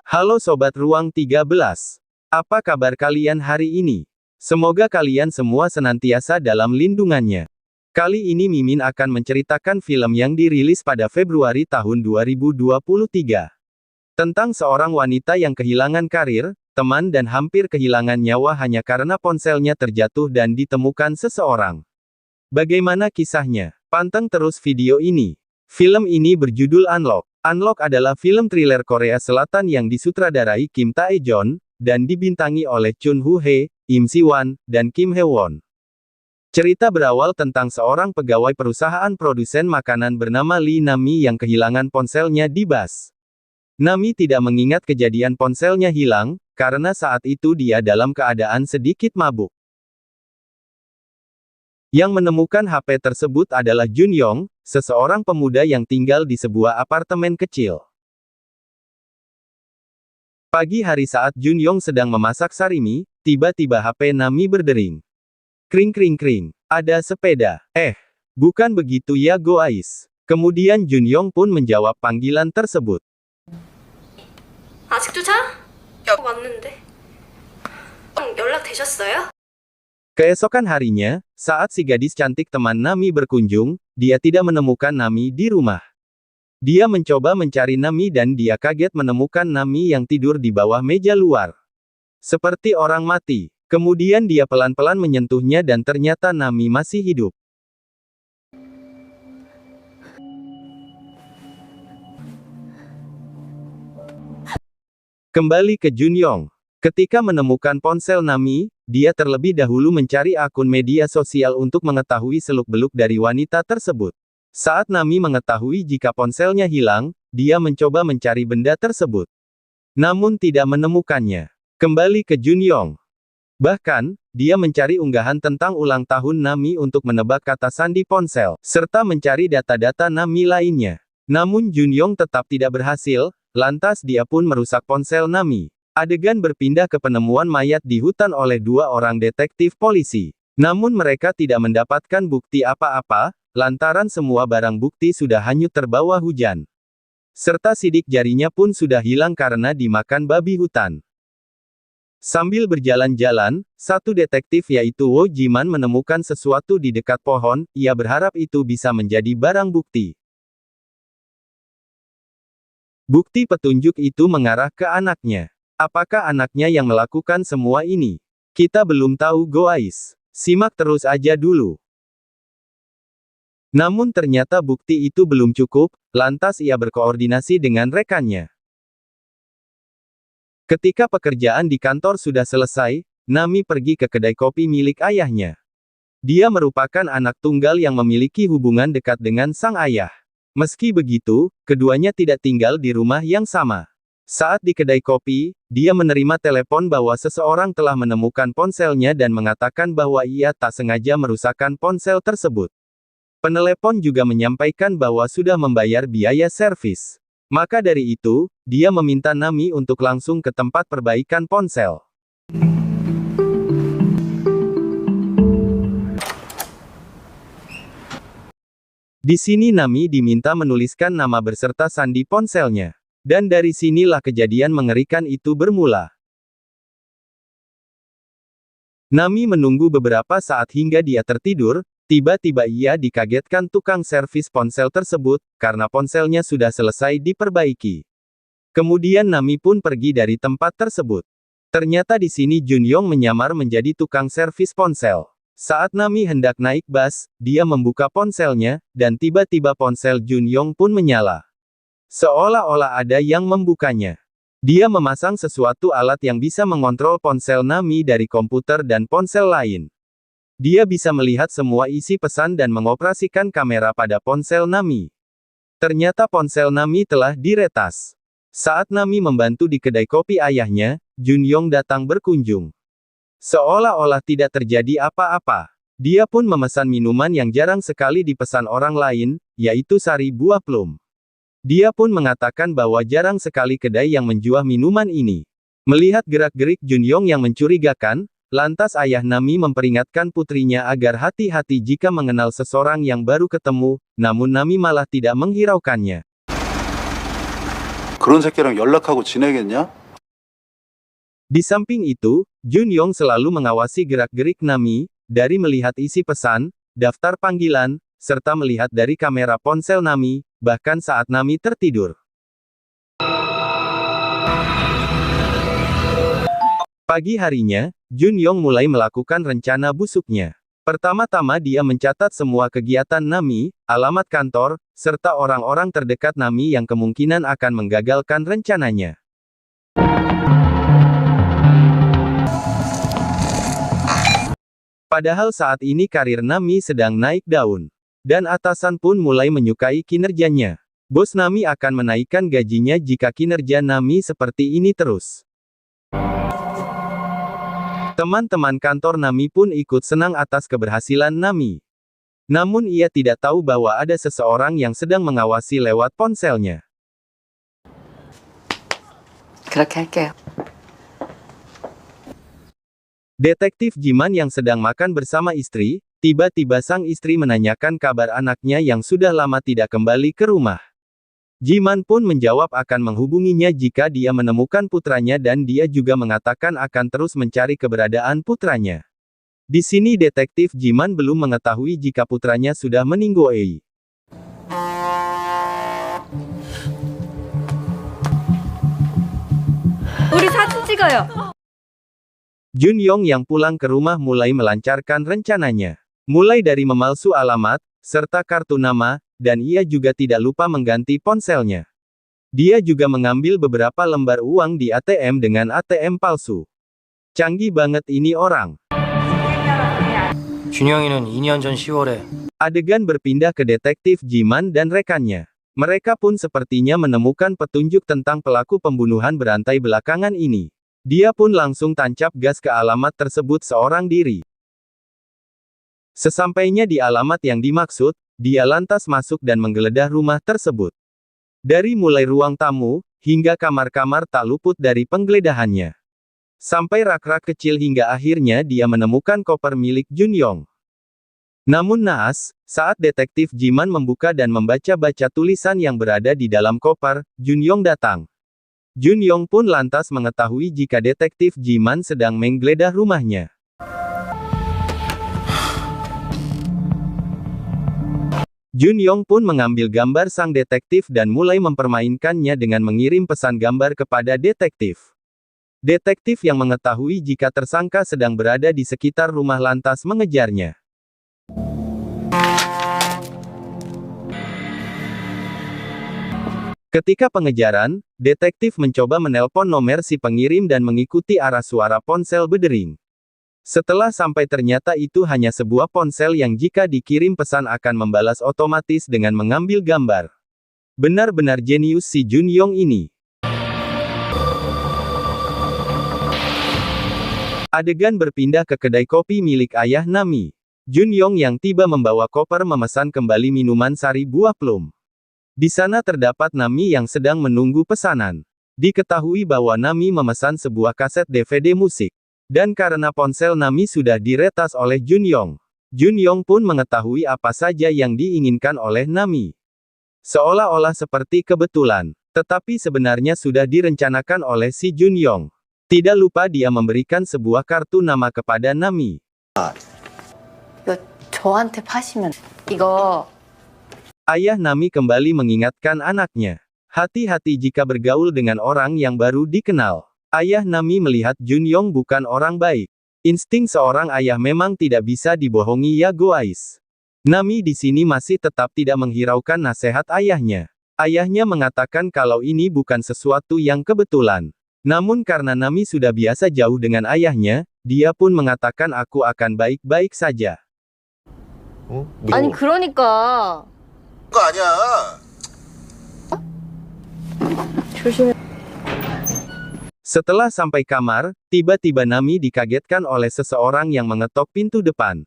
Halo Sobat Ruang 13. Apa kabar kalian hari ini? Semoga kalian semua senantiasa dalam lindungannya. Kali ini Mimin akan menceritakan film yang dirilis pada Februari tahun 2023. Tentang seorang wanita yang kehilangan karir, teman dan hampir kehilangan nyawa hanya karena ponselnya terjatuh dan ditemukan seseorang. Bagaimana kisahnya? Panteng terus video ini. Film ini berjudul Unlock. Unlock adalah film thriller Korea Selatan yang disutradarai Kim Tae-jon, dan dibintangi oleh Chun Woo-hee, Im Si-won, dan Kim Hye-won. Cerita berawal tentang seorang pegawai perusahaan produsen makanan bernama Lee Nami yang kehilangan ponselnya di bus. Nami tidak mengingat kejadian ponselnya hilang, karena saat itu dia dalam keadaan sedikit mabuk. Yang menemukan HP tersebut adalah Jun Yong, seseorang pemuda yang tinggal di sebuah apartemen kecil. Pagi hari saat Jun Yong sedang memasak sarimi, tiba-tiba HP Nami berdering. Kring kring kring, ada sepeda. Bukan begitu ya guys. Kemudian Jun Yong pun menjawab panggilan tersebut. 아직도 자? 왔는데. 연락되셨어요? Keesokan harinya, saat si gadis cantik teman Nami berkunjung, dia tidak menemukan Nami di rumah. Dia mencoba mencari Nami dan dia kaget menemukan Nami yang tidur di bawah meja luar. Seperti orang mati. Kemudian dia pelan-pelan menyentuhnya dan ternyata Nami masih hidup. Kembali ke Jun Yong. Ketika menemukan ponsel Nami, dia terlebih dahulu mencari akun media sosial untuk mengetahui seluk-beluk dari wanita tersebut. Saat Nami mengetahui jika ponselnya hilang, dia mencoba mencari benda tersebut. Namun tidak menemukannya. Kembali ke Jun Yong. Bahkan, dia mencari unggahan tentang ulang tahun Nami untuk menebak kata sandi ponsel, serta mencari data-data Nami lainnya. Namun Jun Yong tetap tidak berhasil, lantas dia pun merusak ponsel Nami. Adegan berpindah ke penemuan mayat di hutan oleh dua orang detektif polisi. Namun mereka tidak mendapatkan bukti apa-apa, lantaran semua barang bukti sudah hanyut terbawa hujan. Serta sidik jarinya pun sudah hilang karena dimakan babi hutan. Sambil berjalan-jalan, satu detektif yaitu Wo Jiman menemukan sesuatu di dekat pohon, ia berharap itu bisa menjadi barang bukti. Bukti petunjuk itu mengarah ke anaknya. Apakah anaknya yang melakukan semua ini? Kita belum tahu guys. Simak terus aja dulu. Namun ternyata bukti itu belum cukup, lantas ia berkoordinasi dengan rekannya. Ketika pekerjaan di kantor sudah selesai, Nami pergi ke kedai kopi milik ayahnya. Dia merupakan anak tunggal yang memiliki hubungan dekat dengan sang ayah. Meski begitu, keduanya tidak tinggal di rumah yang sama. Saat di kedai kopi, dia menerima telepon bahwa seseorang telah menemukan ponselnya dan mengatakan bahwa ia tak sengaja merusakkan ponsel tersebut. Penelepon juga menyampaikan bahwa sudah membayar biaya servis. Maka dari itu, dia meminta Nami untuk langsung ke tempat perbaikan ponsel. Di sini Nami diminta menuliskan nama berserta sandi ponselnya. Dan dari sinilah kejadian mengerikan itu bermula. Nami menunggu beberapa saat hingga dia tertidur, tiba-tiba ia dikagetkan tukang servis ponsel tersebut, karena ponselnya sudah selesai diperbaiki. Kemudian Nami pun pergi dari tempat tersebut. Ternyata di sini Jun Yong menyamar menjadi tukang servis ponsel. Saat Nami hendak naik bus, dia membuka ponselnya, dan tiba-tiba ponsel Jun Yong pun menyala. Seolah-olah ada yang membukanya. Dia memasang sesuatu alat yang bisa mengontrol ponsel Nami dari komputer dan ponsel lain. Dia bisa melihat semua isi pesan dan mengoperasikan kamera pada ponsel Nami. Ternyata ponsel Nami telah diretas. Saat Nami membantu di kedai kopi ayahnya, Jun Yong datang berkunjung. Seolah-olah tidak terjadi apa-apa. Dia pun memesan minuman yang jarang sekali dipesan orang lain, yaitu sari buah plum. Dia pun mengatakan bahwa jarang sekali kedai yang menjual minuman ini. Melihat gerak-gerik Jun Yong yang mencurigakan, lantas ayah Nami memperingatkan putrinya agar hati-hati jika mengenal seseorang yang baru ketemu, namun Nami malah tidak menghiraukannya. 그런 새끼랑 연락하고 지내겠냐? Di samping itu, Junyong selalu mengawasi gerak-gerik Nami, dari melihat isi pesan, daftar panggilan, serta melihat dari kamera ponsel Nami, bahkan saat Nami tertidur. Pagi harinya, Junyong mulai melakukan rencana busuknya. Pertama-tama dia mencatat semua kegiatan Nami, alamat kantor, serta orang-orang terdekat Nami yang kemungkinan akan menggagalkan rencananya. Padahal saat ini karir Nami sedang naik daun. Dan atasan pun mulai menyukai kinerjanya. Bos Nami akan menaikkan gajinya jika kinerja Nami seperti ini terus. Teman-teman kantor Nami pun ikut senang atas keberhasilan Nami. Namun ia tidak tahu bahwa ada seseorang yang sedang mengawasi lewat ponselnya. 그렇게 할게요. Detektif Jiman yang sedang makan bersama istri, tiba-tiba sang istri menanyakan kabar anaknya yang sudah lama tidak kembali ke rumah. Jiman pun menjawab akan menghubunginya jika dia menemukan putranya dan dia juga mengatakan akan terus mencari keberadaan putranya. Di sini detektif Jiman belum mengetahui jika putranya sudah meninggal. 우리 사진 찍어요. Junyong yang pulang ke rumah mulai melancarkan rencananya. Mulai dari memalsu alamat, serta kartu nama, dan ia juga tidak lupa mengganti ponselnya. Dia juga mengambil beberapa lembar uang di ATM dengan ATM palsu. Canggih banget ini orang. 준영이는 2년 전 10월에 Adegan berpindah ke detektif Jiman dan rekannya. Mereka pun sepertinya menemukan petunjuk tentang pelaku pembunuhan berantai belakangan ini. Dia pun langsung tancap gas ke alamat tersebut seorang diri. Sesampainya di alamat yang dimaksud, dia lantas masuk dan menggeledah rumah tersebut. Dari mulai ruang tamu, hingga kamar-kamar tak luput dari penggeledahannya. Sampai rak-rak kecil hingga akhirnya dia menemukan koper milik Junyong. Namun naas, saat detektif Jiman membuka dan membaca-baca tulisan yang berada di dalam koper, Junyong datang. Junyong pun lantas mengetahui jika detektif Jiman sedang menggeledah rumahnya. Junyong pun mengambil gambar sang detektif dan mulai mempermainkannya dengan mengirim pesan gambar kepada detektif. Detektif yang mengetahui jika tersangka sedang berada di sekitar rumah lantas mengejarnya. Ketika pengejaran, detektif mencoba menelpon nomor si pengirim dan mengikuti arah suara ponsel berdering. Setelah sampai ternyata itu hanya sebuah ponsel yang jika dikirim pesan akan membalas otomatis dengan mengambil gambar. Benar-benar jenius si Junyong ini. Adegan berpindah ke kedai kopi milik ayah Nami. Junyong yang tiba membawa koper memesan kembali minuman sari buah plum. Di sana terdapat Nami yang sedang menunggu pesanan. Diketahui bahwa Nami memesan sebuah kaset DVD musik. Dan karena ponsel Nami sudah diretas oleh Junyong, Junyong pun mengetahui apa saja yang diinginkan oleh Nami. Seolah-olah seperti kebetulan, tetapi sebenarnya sudah direncanakan oleh si Junyong. Tidak lupa dia memberikan sebuah kartu nama kepada Nami. 이거 저한테 파시면 이거 Ayah Nami kembali mengingatkan anaknya. Hati-hati jika bergaul dengan orang yang baru dikenal. Ayah Nami melihat Junyong bukan orang baik. Insting seorang ayah memang tidak bisa dibohongi ya guys. Nami di sini masih tetap tidak menghiraukan nasihat ayahnya. Ayahnya mengatakan kalau ini bukan sesuatu yang kebetulan. Namun karena Nami sudah biasa jauh dengan ayahnya, dia pun mengatakan aku akan baik-baik saja. 아니 그러니까 거 아니야. 조심해. Setelah sampai kamar, tiba-tiba Nami dikagetkan oleh seseorang yang mengetok pintu depan.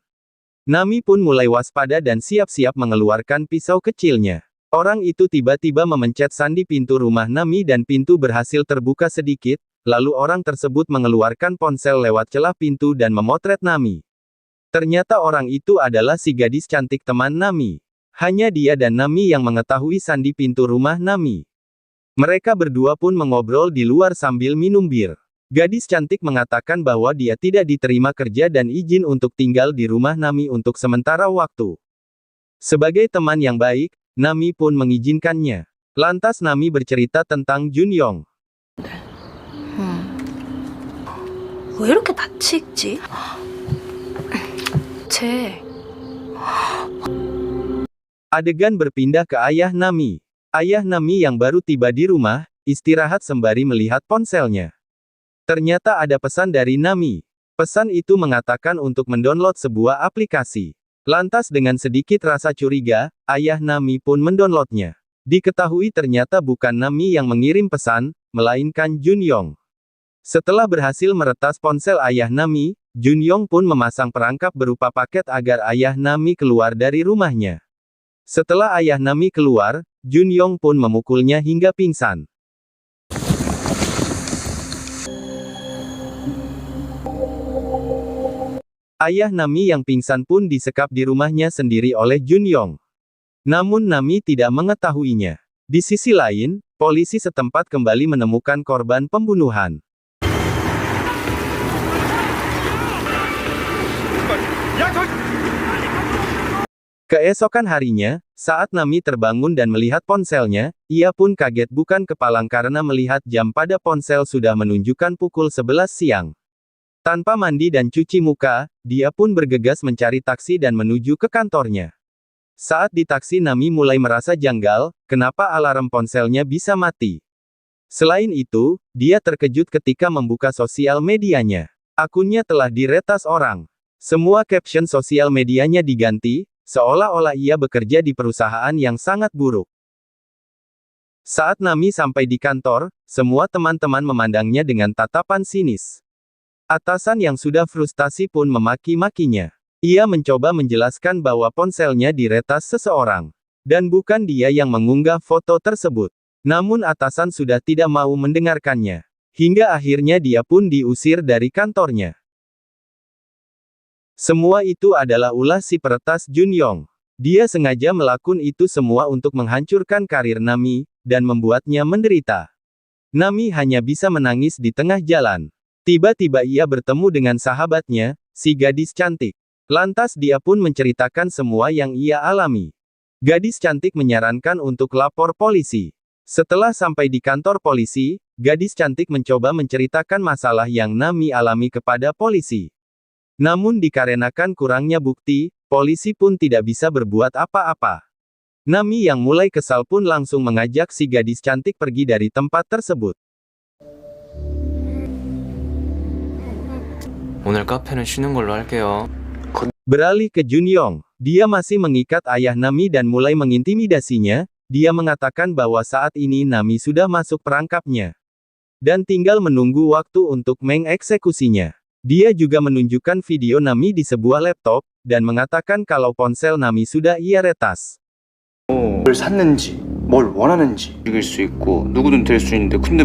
Nami pun mulai waspada dan siap-siap mengeluarkan pisau kecilnya. Orang itu tiba-tiba memencet sandi pintu rumah Nami dan pintu berhasil terbuka sedikit, lalu orang tersebut mengeluarkan ponsel lewat celah pintu dan memotret Nami. Ternyata orang itu adalah si gadis cantik teman Nami. Hanya dia dan Nami yang mengetahui sandi pintu rumah Nami. Mereka berdua pun mengobrol di luar sambil minum bir. Gadis cantik mengatakan bahwa dia tidak diterima kerja dan izin untuk tinggal di rumah Nami untuk sementara waktu. Sebagai teman yang baik, Nami pun mengizinkannya. Lantas Nami bercerita tentang Junyong. 왜 이렇게 낯이 익지? 쟤 Adegan berpindah ke ayah Nami. Ayah Nami yang baru tiba di rumah, istirahat sembari melihat ponselnya. Ternyata ada pesan dari Nami. Pesan itu mengatakan untuk mendownload sebuah aplikasi. Lantas dengan sedikit rasa curiga, ayah Nami pun mendownloadnya. Diketahui ternyata bukan Nami yang mengirim pesan, melainkan Junyong. Setelah berhasil meretas ponsel ayah Nami, Junyong pun memasang perangkap berupa paket agar ayah Nami keluar dari rumahnya. Setelah ayah Nami keluar, Junyong pun memukulnya hingga pingsan. Ayah Nami yang pingsan pun disekap di rumahnya sendiri oleh Junyong. Namun Nami tidak mengetahuinya. Di sisi lain, polisi setempat kembali menemukan korban pembunuhan. Keesokan harinya, saat Nami terbangun dan melihat ponselnya, ia pun kaget bukan kepalang karena melihat jam pada ponsel sudah menunjukkan pukul 11 siang. Tanpa mandi dan cuci muka, dia pun bergegas mencari taksi dan menuju ke kantornya. Saat di taksi Nami mulai merasa janggal, kenapa alarm ponselnya bisa mati. Selain itu, dia terkejut ketika membuka sosial medianya. Akunnya telah diretas orang. Semua caption sosial medianya diganti, seolah-olah ia bekerja di perusahaan yang sangat buruk. Saat Nami sampai di kantor, semua teman-teman memandangnya dengan tatapan sinis. Atasan yang sudah frustasi pun memaki-makinya. Ia mencoba menjelaskan bahwa ponselnya diretas seseorang. Dan bukan dia yang mengunggah foto tersebut. Namun atasan sudah tidak mau mendengarkannya. Hingga akhirnya dia pun diusir dari kantornya. Semua itu adalah ulah si peretas Junyong. Dia sengaja melakukan itu semua untuk menghancurkan karir Nami, dan membuatnya menderita. Nami hanya bisa menangis di tengah jalan. Tiba-tiba ia bertemu dengan sahabatnya, si gadis cantik. Lantas dia pun menceritakan semua yang ia alami. Gadis cantik menyarankan untuk lapor polisi. Setelah sampai di kantor polisi, gadis cantik mencoba menceritakan masalah yang Nami alami kepada polisi. Namun dikarenakan kurangnya bukti, polisi pun tidak bisa berbuat apa-apa. Nami yang mulai kesal pun langsung mengajak si gadis cantik pergi dari tempat tersebut. 오늘 카페는 쉬는 걸로 할게요. Beralih ke Junyong, dia masih mengikat ayah Nami dan mulai mengintimidasinya. Dia mengatakan bahwa saat ini Nami sudah masuk perangkapnya. Dan tinggal menunggu waktu untuk mengeksekusinya. Dia juga menunjukkan video Nami di sebuah laptop, dan mengatakan kalau ponsel Nami sudah ia retas. 뭘 샀는지, 뭘 원하는지 읽을 수 있고 누구든 될 수 있는데 근데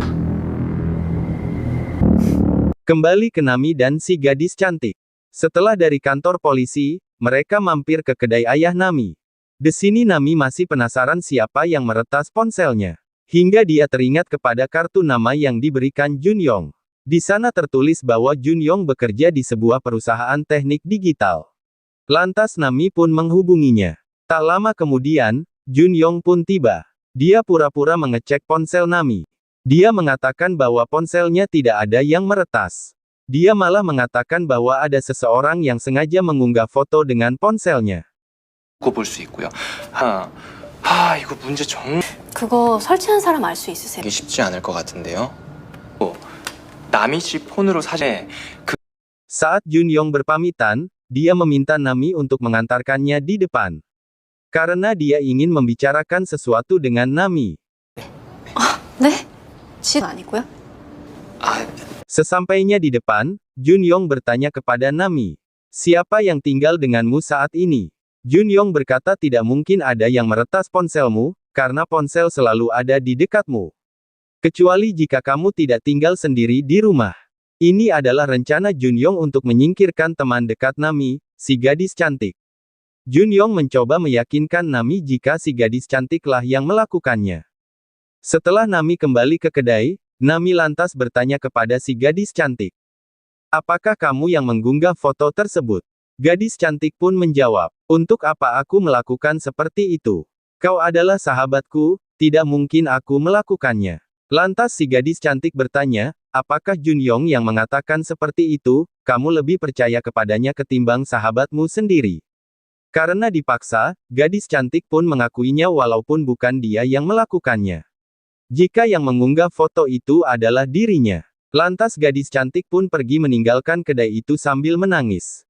Kembali ke Nami dan si gadis cantik. Setelah dari kantor polisi, mereka mampir ke kedai ayah Nami. Di sini Nami masih penasaran siapa yang meretas ponselnya. Hingga dia teringat kepada kartu nama yang diberikan Junyong. Di sana tertulis bahwa Junyong bekerja di sebuah perusahaan teknik digital. Lantas Nami pun menghubunginya. Tak lama kemudian, Junyong pun tiba. Dia pura-pura mengecek ponsel Nami. Dia mengatakan bahwa ponselnya tidak ada yang meretas. Dia malah mengatakan bahwa ada seseorang yang sengaja mengunggah foto dengan ponselnya. 그거 볼 수 있고요. 이거 문제 정말 그거 설치한 사람 알 수 있으세요? 이게 쉽지 않을 것 같은데요. 남희 씨 폰으로 사진 Saat Junyong berpamitan, dia meminta Nami untuk mengantarkannya di depan. Karena dia ingin membicarakan sesuatu dengan Nami. 네? 집 아니고요? Sesampainya di depan, Junyong bertanya kepada Nami. Siapa yang tinggal denganmu saat ini? Junyong berkata tidak mungkin ada yang meretas ponselmu, karena ponsel selalu ada di dekatmu. Kecuali jika kamu tidak tinggal sendiri di rumah. Ini adalah rencana Junyong untuk menyingkirkan teman dekat Nami, si gadis cantik. Junyong mencoba meyakinkan Nami jika si gadis cantiklah yang melakukannya. Setelah Nami kembali ke kedai, Nami lantas bertanya kepada si gadis cantik. Apakah kamu yang mengunggah foto tersebut? Gadis cantik pun menjawab, untuk apa aku melakukan seperti itu? Kau adalah sahabatku, tidak mungkin aku melakukannya. Lantas si gadis cantik bertanya, apakah Junyong yang mengatakan seperti itu, kamu lebih percaya kepadanya ketimbang sahabatmu sendiri? Karena dipaksa, gadis cantik pun mengakuinya walaupun bukan dia yang melakukannya. Jika yang mengunggah foto itu adalah dirinya. Lantas gadis cantik pun pergi meninggalkan kedai itu sambil menangis.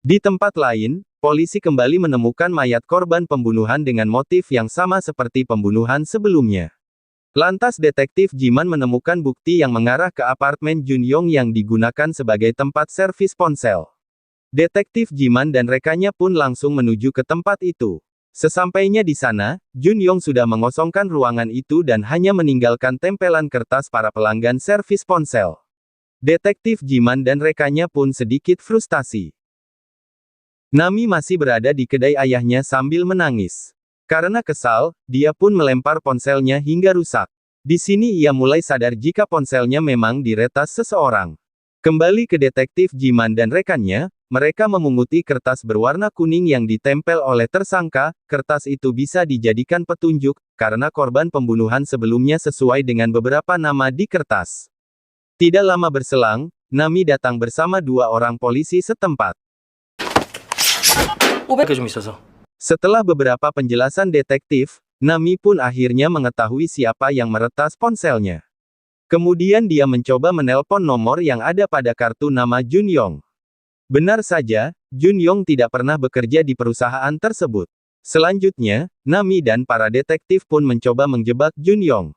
Di tempat lain, polisi kembali menemukan mayat korban pembunuhan dengan motif yang sama seperti pembunuhan sebelumnya. Lantas detektif Jiman menemukan bukti yang mengarah ke apartemen Junyong yang digunakan sebagai tempat servis ponsel. Detektif Jiman dan rekannya pun langsung menuju ke tempat itu. Sesampainya di sana, Junyong sudah mengosongkan ruangan itu dan hanya meninggalkan tempelan kertas para pelanggan servis ponsel. Detektif Jiman dan rekannya pun sedikit frustasi. Nami masih berada di kedai ayahnya sambil menangis. Karena kesal, dia pun melempar ponselnya hingga rusak. Di sini ia mulai sadar jika ponselnya memang diretas seseorang. Kembali ke detektif Jiman dan rekannya, mereka memunguti kertas berwarna kuning yang ditempel oleh tersangka. Kertas itu bisa dijadikan petunjuk, karena korban pembunuhan sebelumnya sesuai dengan beberapa nama di kertas. Tidak lama berselang, Nami datang bersama 2 orang polisi setempat. 좀 있어서. Setelah beberapa penjelasan detektif, Nami pun akhirnya mengetahui siapa yang meretas ponselnya. Kemudian dia mencoba menelpon nomor yang ada pada kartu nama Junyong. Benar saja, Junyong tidak pernah bekerja di perusahaan tersebut. Selanjutnya, Nami dan para detektif pun mencoba menjebak Junyong.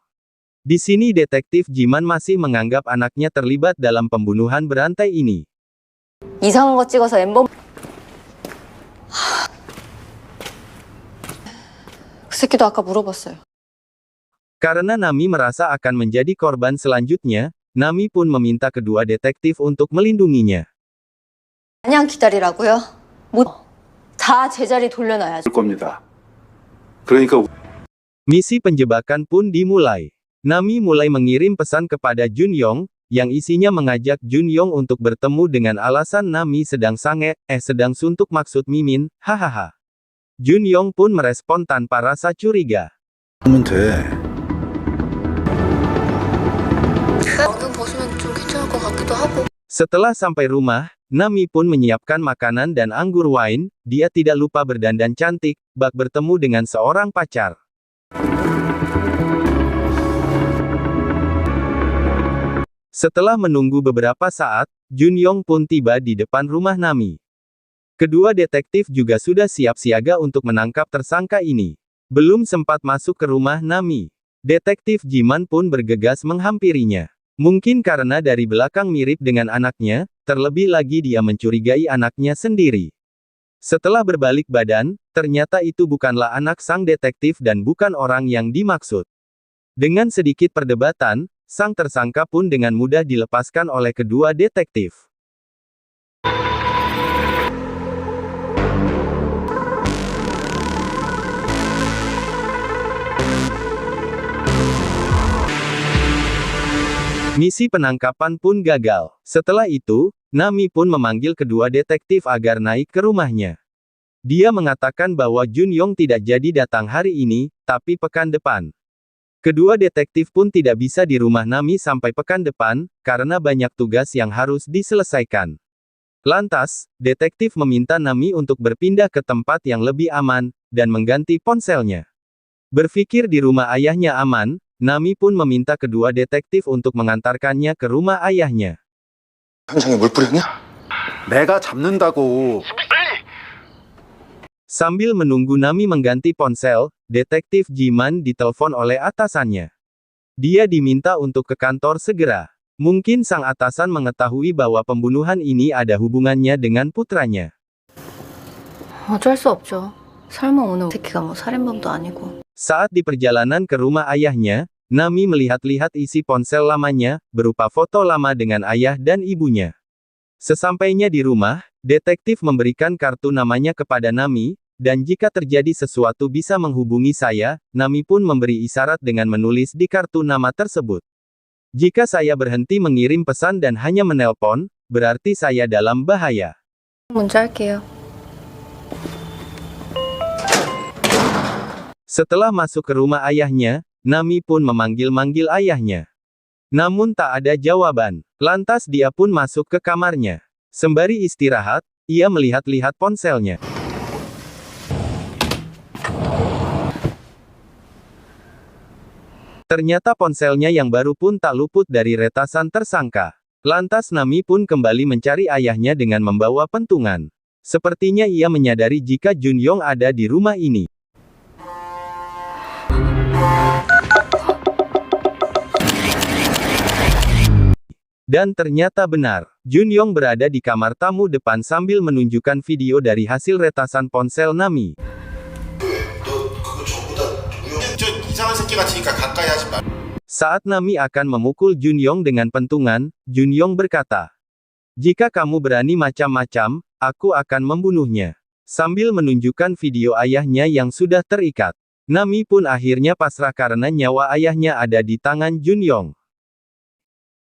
Di sini detektif Jiman masih menganggap anaknya terlibat dalam pembunuhan berantai ini. 이상한 거 찍어서 엠범. 그 새끼도 아까 물어봤어요. Karena Nami merasa akan menjadi korban selanjutnya, Nami pun meminta kedua detektif untuk melindunginya. 그냥 기다리라고요? 다 제자리 돌려놔야지. 겁니다. 그러니까 Misi penjebakan pun dimulai. Nami mulai mengirim pesan kepada Junyong, yang isinya mengajak Junyong untuk bertemu dengan alasan Nami sedang sedang suntuk maksud Mimin, hahaha. Junyong pun merespon tanpa rasa curiga. 하면 돼. Setelah sampai rumah, Nami pun menyiapkan makanan dan anggur wine. Dia tidak lupa berdandan cantik, bak bertemu dengan seorang pacar. Setelah menunggu beberapa saat, Junyong pun tiba di depan rumah Nami. Kedua detektif juga sudah siap siaga untuk menangkap tersangka ini. Belum sempat masuk ke rumah Nami, detektif Jiman pun bergegas menghampirinya. Mungkin karena dari belakang mirip dengan anaknya, terlebih lagi dia mencurigai anaknya sendiri. Setelah berbalik badan, ternyata itu bukanlah anak sang detektif dan bukan orang yang dimaksud. Dengan sedikit perdebatan, sang tersangka pun dengan mudah dilepaskan oleh kedua detektif. Misi penangkapan pun gagal. Setelah itu, Nami pun memanggil kedua detektif agar naik ke rumahnya. Dia mengatakan bahwa Junyong tidak jadi datang hari ini, tapi pekan depan. Kedua detektif pun tidak bisa di rumah Nami sampai pekan depan, karena banyak tugas yang harus diselesaikan. Lantas, detektif meminta Nami untuk berpindah ke tempat yang lebih aman, dan mengganti ponselnya. Berpikir di rumah ayahnya aman, Nami pun meminta kedua detektif untuk mengantarkannya ke rumah ayahnya. 현장에 물 뿌렸냐? 내가 잡는다고. Sambil menunggu Nami mengganti ponsel, detektif Jiman ditelepon oleh atasannya. Dia diminta untuk ke kantor segera. Mungkin sang atasan mengetahui bahwa pembunuhan ini ada hubungannya dengan putranya. 어쩔 수 없죠. 설마 오늘 새끼가 뭐 살인범도 아니고. Saat di perjalanan ke rumah ayahnya, Nami melihat-lihat isi ponsel lamanya, berupa foto lama dengan ayah dan ibunya. Sesampainya di rumah, detektif memberikan kartu namanya kepada Nami, dan jika terjadi sesuatu bisa menghubungi saya. Nami pun memberi isyarat dengan menulis di kartu nama tersebut. Jika saya berhenti mengirim pesan dan hanya menelpon, berarti saya dalam bahaya. 문자 할게요. Setelah masuk ke rumah ayahnya, Nami pun memanggil-manggil ayahnya. Namun tak ada jawaban. Lantas dia pun masuk ke kamarnya. Sembari istirahat, ia melihat-lihat ponselnya. Ternyata ponselnya yang baru pun tak luput dari retasan tersangka. Lantas Nami pun kembali mencari ayahnya dengan membawa pentungan. Sepertinya ia menyadari jika Junyong ada di rumah ini. Dan ternyata benar, Junyong berada di kamar tamu depan sambil menunjukkan video dari hasil retasan ponsel Nami. Saat Nami akan memukul Junyong dengan pentungan, Junyong berkata, "Jika kamu berani macam-macam, aku akan membunuhnya." Sambil menunjukkan video ayahnya yang sudah terikat. Nami pun akhirnya pasrah karena nyawa ayahnya ada di tangan Junyong.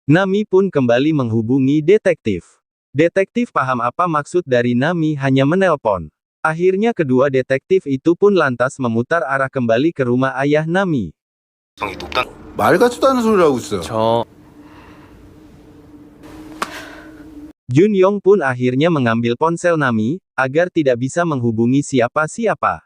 Nami pun kembali menghubungi detektif. Detektif paham apa maksud dari Nami hanya menelpon. Akhirnya kedua detektif itu pun lantas memutar arah kembali ke rumah ayah Nami. 말 같지도 않은 소리를 하고 있어. Junyong pun akhirnya mengambil ponsel Nami, agar tidak bisa menghubungi siapa-siapa.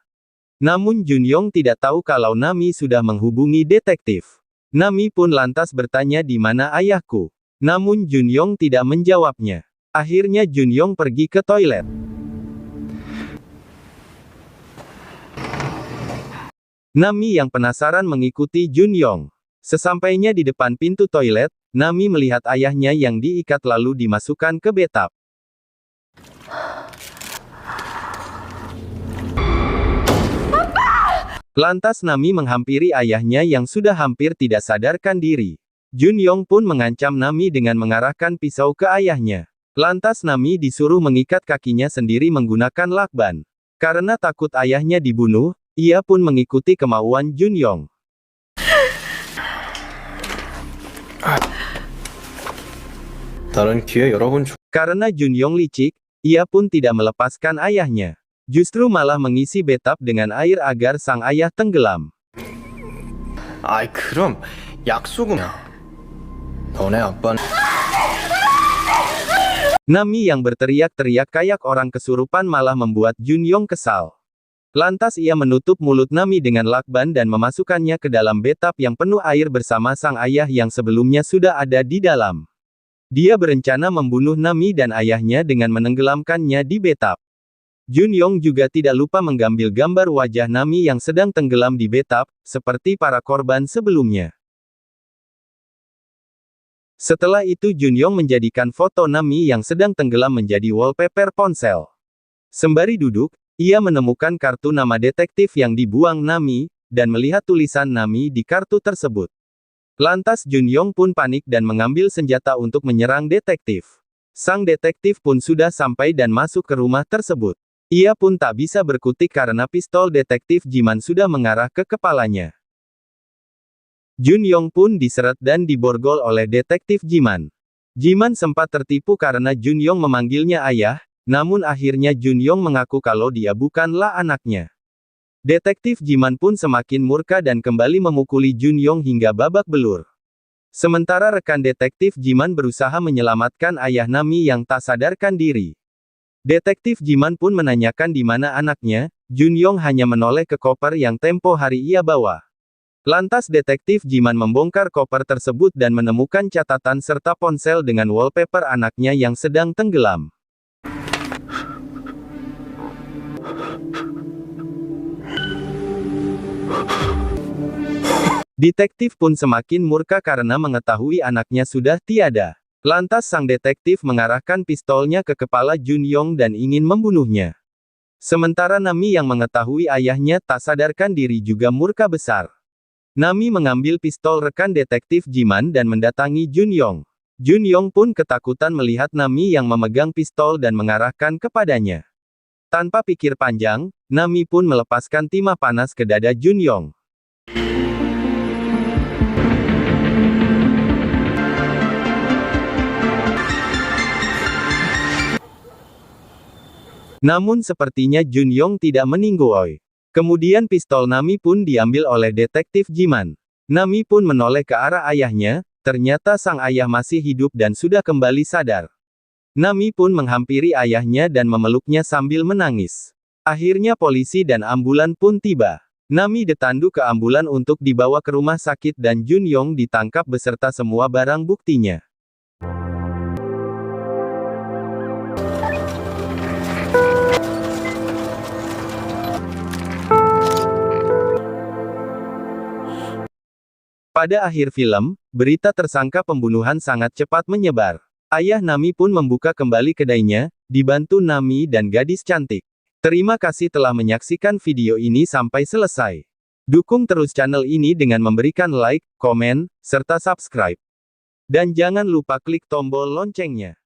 Namun Junyong tidak tahu kalau Nami sudah menghubungi detektif. Nami pun lantas bertanya di mana ayahku. Namun Junyong tidak menjawabnya. Akhirnya Junyong pergi ke toilet. Nami yang penasaran mengikuti Junyong. Sesampainya di depan pintu toilet, Nami melihat ayahnya yang diikat lalu dimasukkan ke bathtub. Lantas Nami menghampiri ayahnya yang sudah hampir tidak sadarkan diri. Junyong pun mengancam Nami dengan mengarahkan pisau ke ayahnya. Lantas Nami disuruh mengikat kakinya sendiri menggunakan lakban. Karena takut ayahnya dibunuh, ia pun mengikuti kemauan Junyong. Karena Junyong licik, ia pun tidak melepaskan ayahnya. Justru malah mengisi bathtub dengan air agar sang ayah tenggelam. 아이 그럼 약속은 너네 아빠는 Nami yang berteriak-teriak kayak orang kesurupan malah membuat Junyong kesal. Lantas ia menutup mulut Nami dengan lakban dan memasukkannya ke dalam bathtub yang penuh air bersama sang ayah yang sebelumnya sudah ada di dalam. Dia berencana membunuh Nami dan ayahnya dengan menenggelamkannya di bathtub. Junyong juga tidak lupa mengambil gambar wajah Nami yang sedang tenggelam di bathtub, seperti para korban sebelumnya. Setelah itu Junyong menjadikan foto Nami yang sedang tenggelam menjadi wallpaper ponsel. Sembari duduk, ia menemukan kartu nama detektif yang dibuang Nami, dan melihat tulisan Nami di kartu tersebut. Lantas Junyong pun panik dan mengambil senjata untuk menyerang detektif. Sang detektif pun sudah sampai dan masuk ke rumah tersebut. Ia pun tak bisa berkutik karena pistol detektif Jiman sudah mengarah ke kepalanya. Junyong pun diseret dan diborgol oleh detektif Jiman. Jiman sempat tertipu karena Junyong memanggilnya ayah, namun akhirnya Junyong mengaku kalau dia bukanlah anaknya. Detektif Jiman pun semakin murka dan kembali memukuli Junyong hingga babak belur. Sementara rekan detektif Jiman berusaha menyelamatkan ayah Nami yang tak sadarkan diri. Detektif Jiman pun menanyakan di mana anaknya. Junyong hanya menoleh ke koper yang tempo hari ia bawa. Lantas detektif Jiman membongkar koper tersebut dan menemukan catatan serta ponsel dengan wallpaper anaknya yang sedang tenggelam. Detektif pun semakin murka karena mengetahui anaknya sudah tiada. Lantas sang detektif mengarahkan pistolnya ke kepala Junyong dan ingin membunuhnya. Sementara Nami yang mengetahui ayahnya tak sadarkan diri juga murka besar. Nami mengambil pistol rekan detektif Jiman dan mendatangi Junyong. Junyong pun ketakutan melihat Nami yang memegang pistol dan mengarahkan kepadanya. Tanpa pikir panjang, Nami pun melepaskan timah panas ke dada Junyong. Namun sepertinya Junyong tidak meninggoy. Kemudian pistol Nami pun diambil oleh detektif Jiman. Nami pun menoleh ke arah ayahnya, ternyata sang ayah masih hidup dan sudah kembali sadar. Nami pun menghampiri ayahnya dan memeluknya sambil menangis. Akhirnya polisi dan ambulan pun tiba. Nami ditandu ke ambulan untuk dibawa ke rumah sakit dan Junyong ditangkap beserta semua barang buktinya. Pada akhir film, berita tersangka pembunuhan sangat cepat menyebar. Ayah Nami pun membuka kembali kedainya, dibantu Nami dan gadis cantik. Terima kasih telah menyaksikan video ini sampai selesai. Dukung terus channel ini dengan memberikan like, komen, serta subscribe. Dan jangan lupa klik tombol loncengnya.